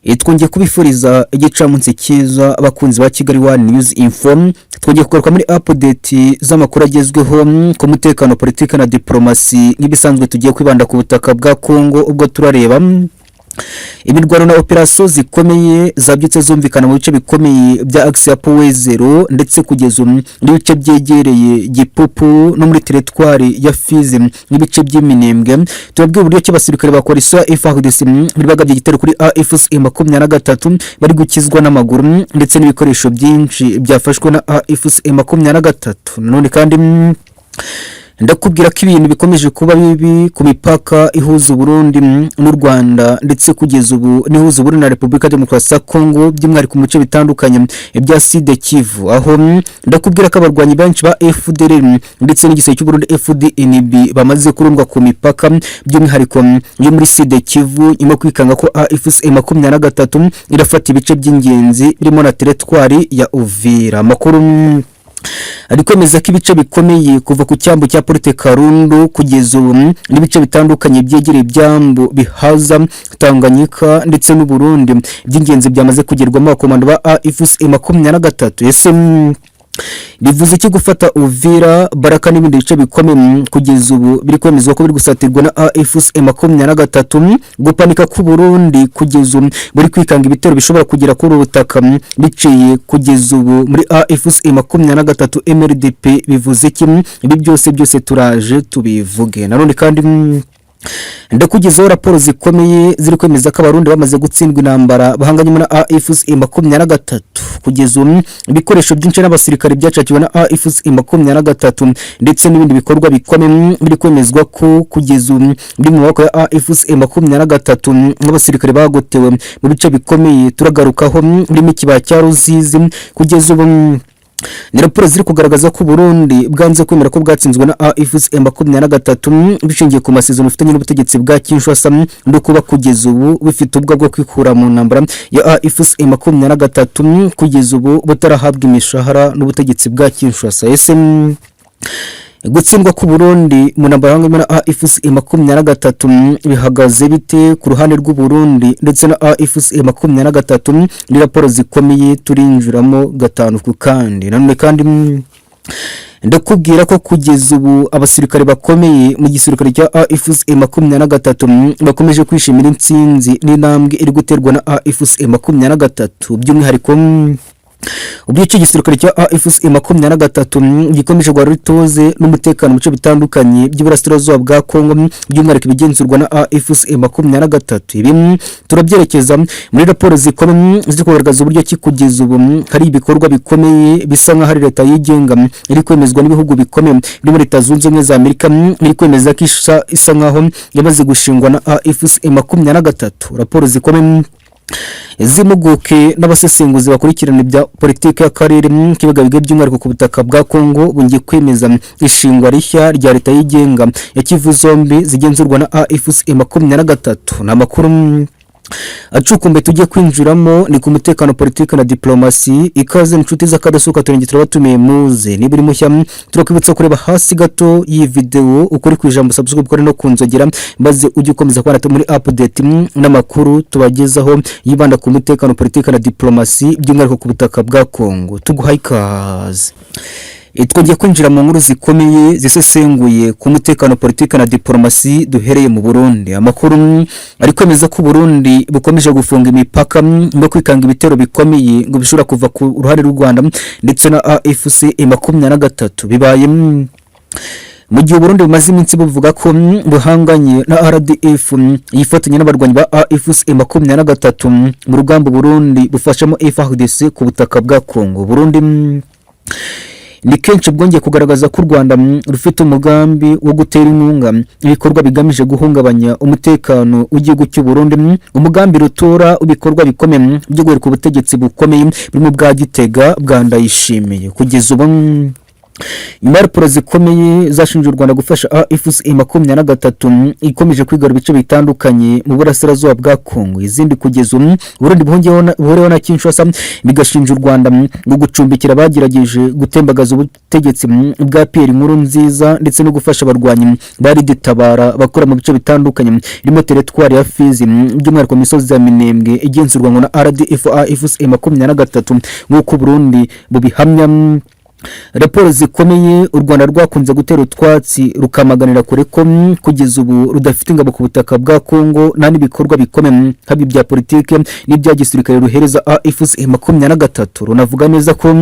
Twongeye kubifuriza igicamunsi cyiza abakunzi ba Kigali One News Info. Twongeye kugaruka muri update z'amakuru agezweho ku mutekano, politiki na diplomasi. Nk'ibisanzwe tugiye kwibanda ku butaka bwa Kongo, ubwo turareba imirwano na operasiyo zikomeye zabyutse zumvikana mu bice bikomeye bya Axe ya Powezero, ndetse kugeza n'ibice byegereye Gipupu no muri teritwari ya Fizi n'ibice by'iminembwe. Turabwiye uburyo ki abasirikare ba koalisiyo ya FARDC bari bagabye igitero kuri AFC M23 bari gukizwa n'amaguru, ndetse n'ibikoresho byinshi byafashwe na AFC M23. None kandi ndakubwira ko ibintu bikomeje kuba bibi ku mipaka ihuza Burundi n'u Rwanda, ndetse kugeza ubu nihuza Burundi na Repubulika Demokarasi ya Kongo, by'umwihariko mu bice bitandukanye bya Sud Kivu. Aho ndakubwira ko abarwanyi benshi ba FDLR ndetse n'igisirikare cy'u Burundi FDNB bamaze kurundwa ku mipaka, by'umwihariko yo muri Sud Kivu, nyuma kwikanga ko AFC M23 irafata ibice by'ingenzi birimo na teritwari ya Uvira. Amakuru ari kwemeza ko ibice bikomeye kuva ku cyambu cya Porte Karundu kugeza ubu n'ibice bitandukanye byegereye ibyambu bihaza Tanganyika ndetse n'u Burundi by'ingenzi byamaze kugerwamo abakomando ba AFC M23. Ese bivuze iki gufata Uvira, Baraka n'ibindi bice bikomeye kugeza ubu biri kwemezwa ko biri gusatirwa na AFC M23? Gupanika ku Burundi kugeza ubu buri kwikanga ibitero bishobora kugera kuri ubutaka biciye kugeza ubu muri AFC M23 MRDP bivuze iki? Ibi byose turaje tubivuge. Nanone kandi ndakugezaho raporo zikomeye ziri kwemeza ko abarundi bamaze gutsindwa intambara bahanganye na AFC M23. Kugeza ubu ibikoresho byinshi n'abasirikare byacakiwe na AFC M23 ndetse n'ibindi bikorwa bikomeye biri kwemezwa ko kugeza ubu biri mu maboko ya AFC M23 n'abasirikare bagotewe mu bice bikomeye turagarukaho muri Kibaya cya Ruzizi. Kugeza ubu ni raporo ziri kugaragaza ko Burundi bwanze kwemera ko bwatsinzwe na AFC M23 bishingiye ku masezerano bifitanye n'ubutegetsi bwa Kinshasa, no kuba kugeza ubu bifite ubwo bwo kwikura mu ntambara ya AFC M23 kugeza ubu butarahabwa imishahara n'ubutegetsi bwa Kinshasa. Ese gutsindwa ku Burundi mu ntambara hamwe na AFC M23 bihagaze bite ku ruhande rw'u Burundi ndetse na AFC M23? Ni raporo zikomeye turinjiramo gatanu ku kandi. Nanone kandi ndakubwira ko kugeza ubu abasirikare bakomeye mu gisirikare cya AFC M23 bakomeje kwishimira intsinzi n'intambwe iri guterwa na AFC M23, by'umwihariko ubwo icyo gisirikare cya AFC M23 gikomeje guharitoze n'umutekano mu bice bitandukanye by'Iburasirazuba bwa Kongo, by'umwihariko bigenzurwa na AFC M23. Ibi turabyerekeza muri raporo zikomeye ziri kugaragaza uburyo ki kugeza ubu hari ibikorwa bikomeye bisa nka hari leta yigenga iri kwemezwa n'ibihugu bikomeye biri muri Leta Zunze Ubumwe za Amerika, iri kwemeza ko isa nkaho yamaze gushingwa na AFC M23. Raporo zikomeye zimuguke n'abasesenguzi bakurikirana ibya politiki y'akarere k'ibiga by'umwihariko ku butaka bwa Kongo bungiye kwemeza ishingwa rishya rya leta yigenga ya Kivu zombi zigenzurwa na AFC M23. N'amakuru acukumbe tugiye kwinjiramo ni ku mutekano, politiki na diplomasi. Ikaze inshuti z'akadasohoka turenge turabatumiye muze niba uri mushya turakwibutsa kureba hasi gato iyi video ukuri ku ijambo subscribe kuri no kunzogera, maze ujye ukomeza kubana muri update n'amakuru tubagezaho yibanda ku mutekano, politiki na diplomasi by'umwihariko ku butaka bwa Kongo. Tuguhaye ikaze. Twongeye kwinjira mu nkuru zikomeye zisesenguye ku mutekano, politiki na diplomasi. Duhereye mu Burundi. Amakuru ari kwemeza ko Burundi bukomeje gufunga imipaka no kwikanga ibitero bikomeye ngo bishobora kuva ku ruhande rw'u Rwanda ndetse na AFC M23. Bibaye mu gihe Burundi bumaze iminsi buvuga ko buhanganye na RDF yifatanya n'abarwanyi ba AFC M23 mu rugamba Burundi bufashamo FARDC ku butaka bwa Kongo. Burundi ni kenshi bwongeye kugaragaza ko u Rwanda rufite umugambi wo gutera inkunga ibikorwa bigamije guhungabanya umutekano w'igihugu cy'u Burundi, umugambi rutora ibikorwa bikomeye byo guhirika ubutegetsi bukomeye birimo bwa Gitega bwa Ndayishimiye. Kugeza ubu nyuma ya raporo zikomeye zashinje u Rwanda gufasha AFC-M23 ikomeje kwigarura ibice bitandukanye mu burasirazuba bwa Kongo, izindi kugeza Burundi buhuriweho na Kinshasa bigashinja u Rwanda ngo gucumbikira bagerageje gutembagaza ubutegetsi bwa Pierre Nkurunziza ndetse no gufasha abarwanyi bari ditabara bakora mu bice bitandukanye birimo teritwari ya Fizi by'umwihariko misozi ya Minembwe igenzurwa ngo na RDF AFC-M23 nk'uko Burundi bubihamya. Raporo zikomeye u Rwanda rwakunze gutera utwatsi rukamaganira kure ko kugeza ubu rudafite ingabo ku butaka bwa Kongo nta n'ibikorwa bikomeye habi bya politike n'ibya gisirikare ruhereza AFC-M23. Runavuga neza ko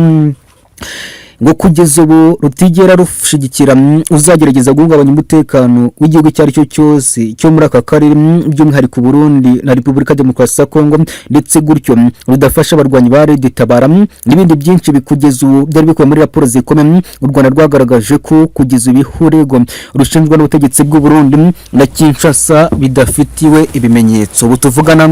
ngo kugeza ubu rutigera rushigikira uzagerageza guhungabanya umutekano w'igihugu icyo ari cyo cyose cyo muri aka karere by'umwihariko Burundi na Repubulika Demokarasi ya Kongo, ndetse gutyo rudafasha abarwanyi ba ditabara n'ibindi byinshi bikugeza ubu byari bikubiye muri raporo zikomeye. U Rwanda rwagaragaje ko kugeza ibihurego rushinjwa n'ubutegetsi bw'u Burundi na Kinshasa bidafitiwe ibimenyetso. Ubu tuvugana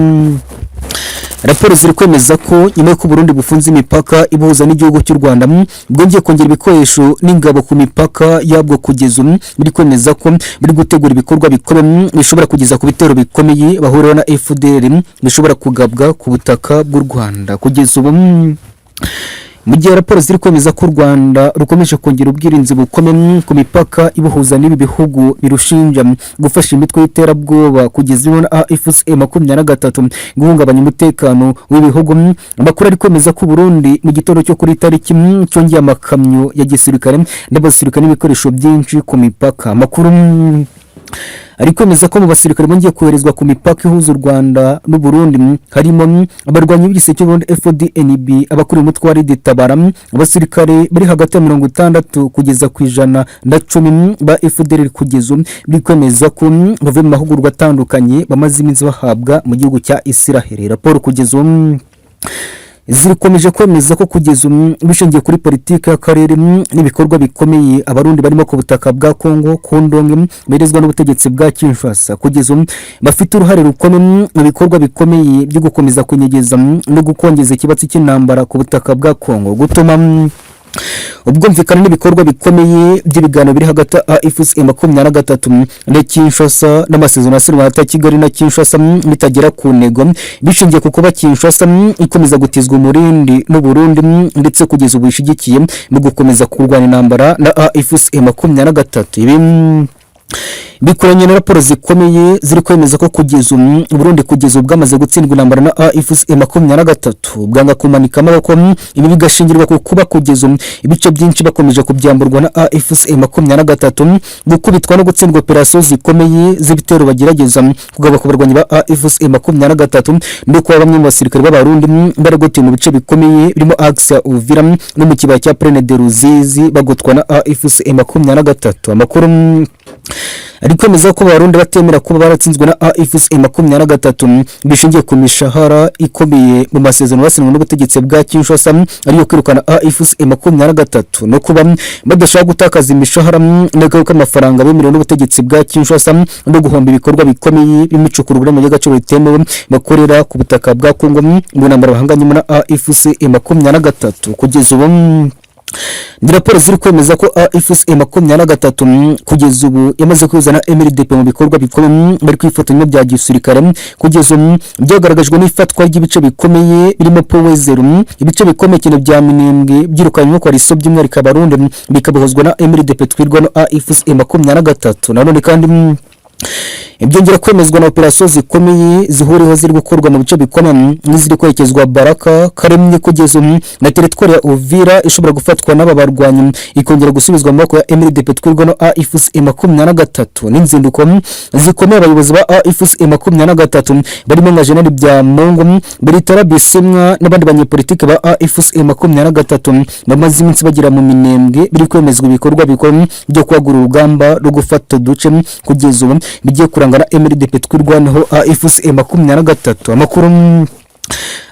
raporo ziri kwemeza ko nyuma y'uko Burundi bufunze imipaka ibuhuza n'igihugu cy'u Rwanda bwongeye kongera ibikoresho n'ingabo ku mipaka yabwo, kugeza biri kwemeza ko biri gutegura ibikorwa bikomeye bishobora kugeza ku bitero bikomeye bahuriyeho na FDL bishobora kugabwa ku butaka bw'u Rwanda. Kugeza ubu mu gihe raporo ziri kwemeza ko u Rwanda rukomeje kongera ubwirinzi bukomeye ku mipaka ibuhuza n'ibi bihugu birushinja gufasha imitwe y'iterabwoba kugeza ubu na AFC-M23 guhungabanya umutekano w'ibihugu. Amakuru ari kwemeza ko Burundi mu gitondo cyo kuri tariki cyongeye amakamyo ya gisirikare n'abasirikare n'ibikoresho byinshi ku mipaka. Amakuru ari kwemeza ko mu basirikare bongeye koherezwa ku mipaka ihuza u Rwanda n'u Burundi harimo abarwanyi b'igiseke Burundi FDNB, abakuriye umutwe wa ditabara, abasirikare bari hagati ya 60 kugeza ku 110 ba FDL. Kugeza biri kwemeza ko bavuye mu mahugurwa atandukanye bamaze iminsi bahabwa mu gihugu cya Israel. Raporo kugeza zikomeje kwemeza ko kugeza bishingiye kuri politiki y'akarere n'ibikorwa bikomeye abarundi barimo ku butaka bwa Kongo ku ndonke berezwa n'ubutegetsi bwa Kinshasa, kugeza bafite uruhare rukomeye mu bikorwa bikomeye byo gukomeza kunyegeza no gukongeza ikibatsi cy'intambara ku butaka bwa Kongo, gutuma ubwumvikane n'ibikorwa bikomeye by'ibiganiro biri hagati ya AFC-M23 na Kinshasa n'amasezerano yasinywe hagati ya Kigali na Kinshasa bitagera ku ntego, bishingiye ku kuba Kinshasa ikomeza gutizwa umurindi n'u Burundi ndetse kugeza ubu ishigikiye mu gukomeza kurwanya intambara na AFC-M23. Ibi bikoranye na raporo zikomeye ziri kwemeza ko kugeza Burundi kugeza bwamaze gutsindwa intambara na AFC-M23 bwanga kumanika amaboko. Ibi bigashingirwa ku kuba kugeza ibice byinshi bakomeje kubyamburwa na AFC-M23, gukubitwa no gutsindwa operasiyo zikomeye z'ibitero bagerageza kugaba ku barwanyi ba AFC-M23 no kuba bamwe mu basirikare b'abarundi baragotiye mu bice bikomeye birimo Axe ya Uvira no mu kibaya cya Plaine de Ruzizi bagotwa na AFC-M23. Amakuru ari kwemeza ko Abarundi batemera kuba baratsinzwe na AFC-M23 bishingiye ku mishahara ikomeye mu masezerano yasinywe n'ubutegetsi bwa Kinshasa ariyo kwirukana AFC-M23 no kuba badashaka gutakaza imishahara n'agaruka amafaranga bemerewe n'ubutegetsi bwa Kinshasa no guhomba ibikorwa bikomeye b'imicukurugura mu y'agaciro bitemewe bakorera ku butaka bwa Kongo mu ntambara bahanganye na AFC-M23. Kugeza ubu ni raporo ziri kwemeza ko AFC-M23 kugeza ubu yamaze kwizana MLDP mu bikorwa bikomeye bari kwifatanya bya gisirikare. Kugeza ubu byagaragajwe n'ifatwa ry'ibice bikomeye birimo Powezero, ibice bikomeye cyane bya Minembwe byirukanywe ko ariso by'umwihariko Abarundi bikabahozwa na MLDP twirwa no AFC-M23. Nanone kandi ibyongera kwemezwa na operasiyo zikomeye zihuriweho ziri gukorwa mu bice bikomeye n'iziri kwerekezwa Baraka Karemye. Kugeza na teritwari ya Uvira ishobora gufatwa n'aba barwanyi ikongera gusubizwa mu maboko ya MLDP twirwa no AFC-M23. N'inzinduko zikomeye abayobozi ba AFC-M23 barimo nka General Byamungu, Beritara Bisimwa n'abandi banyepolitike ba AFC-M23 bamaze iminsi bagira mu Minembwe biri kwemezwa ibikorwa bikomeye byo kwagura urugamba rwo gufata uduce kugeza ubu bigiye kurangana MLDP twirwanaho AFC-M23. Amakuru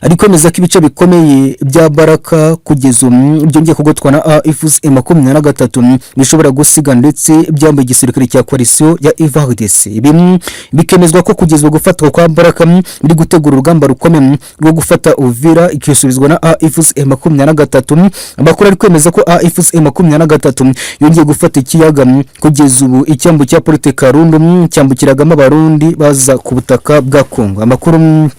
ari kwemeza ko ibice bikomeye bya Baraka kugeza byongeye kugotwa na AFC/M23 bishobora gusiga ndetse byambaye igisirikare cya coalition ya FARDC. Ibi bikemezwa ko kugezwa gufatwa kwa Baraka biri gutegura urugamba rukomeye rwo gufata Uvira ikisubizwa na AFC/M23. Amakuru ari kwemeza ko AFC/M23 yongeye gufata ikiyaga kugeza ubu icyambu cya Porte Karundu cyambukiragamo abarundi baza ku butaka bwa Kongo. Amakuru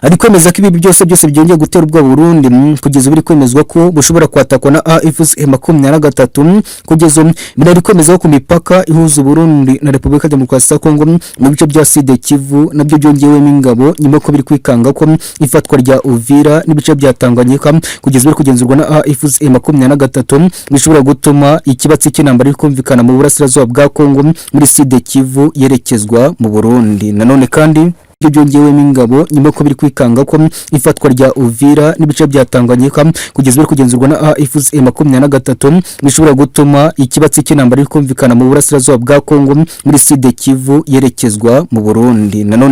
ari kwemeza ko ibi byose byongeye gutera ubwoba Burundi kugeza biri kwemezwa ko bushobora kwatakwa na AFC/M23 kugeza biri kwemeza ko ku mipaka ihuza Burundi na Repubulika Demokarasi ya Kongo mu bice bya Sud Kivu nabyo byongewemo ingabo nyuma ko biri kwikanga ko ifatwa rya Uvira n'ibice bya Tanganyika kugeza biri kugenzurwa na AFC/M23 bishobora gutuma ikibatsi cy'intambara iri kumvikana mu burasirazuba bwa Kongo muri Sud Kivu yerekezwa mu Burundi. Nanone kandi byongewemo ingabo nyuma ko biri kwikanga ko ifatwa rya Uvira n'ibice bya Tanganyika kugeza biri kugenzurwa na AFC/M23 bishobora gutuma ikibatsi cy'intambara iri kumvikana mu burasirazuba bwa Kongo muri Sud Kivu yerekezwa mu Burundi. Nanone